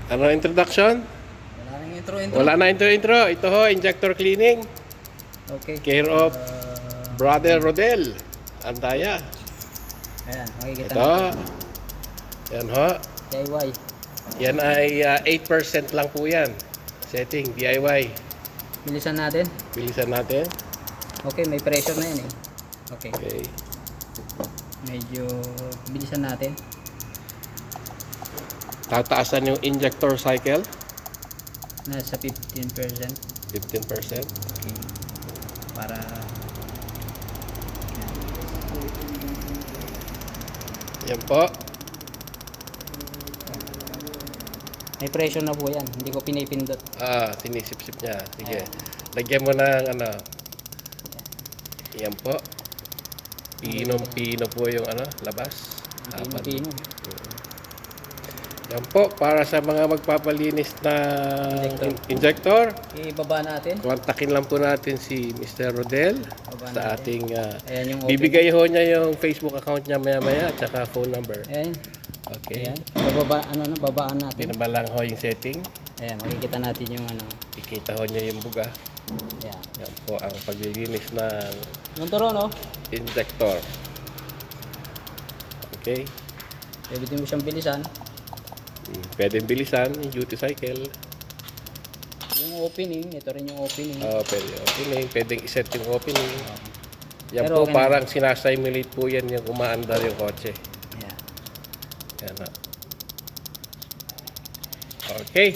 Ano introduction? Wala nang intro. Wala na intro. Ito ho, injector cleaning. Okay. Care of Brother Rodel. Andaya. Ayan, makikita Ito. natin. Yan ho. DIY. Yan ay 8% lang po yan. Setting, DIY. Bilisan natin. Bilisan natin. Okay, may pressure na yan eh. Okay. Okay. Medyo bilisan natin. Tataasan yung injector cycle. Nasa 15%. 15%. Okay. Para Yan po. may pressure na po yan. Hindi ko pinipindot. Sinisip-sip niya. Sige. Lagyan mo ng ano. Yan po. Pino po yung ano, labas. Pino. Yan po, para sa mga magpapalinis na injector, Ibaba natin. kontakin lang po natin si Mr. Rodel Baba sa natin. ating Ayan yung bibigay ho niya yung Facebook account niya maya-maya at saka phone number. Ayan. Okay. Ayan. Babaan natin. Binaba lang ho yung setting. Ayan, makikita natin yung ano. Ikita ho niya yung buga. Ayan. Yan po ang paglilinis ng Yung turo, no? injector. Okay. Pwede mo siyang bilisan. Pwedeng bilisan yung duty cycle. Yung opening, ito rin yung opening. Pwede opening. Pwedeng iset yung opening. Yan Pero po, okay parang sinasimulate po yan yung umaandar yung kotse. Ayan. Yan na. Okay.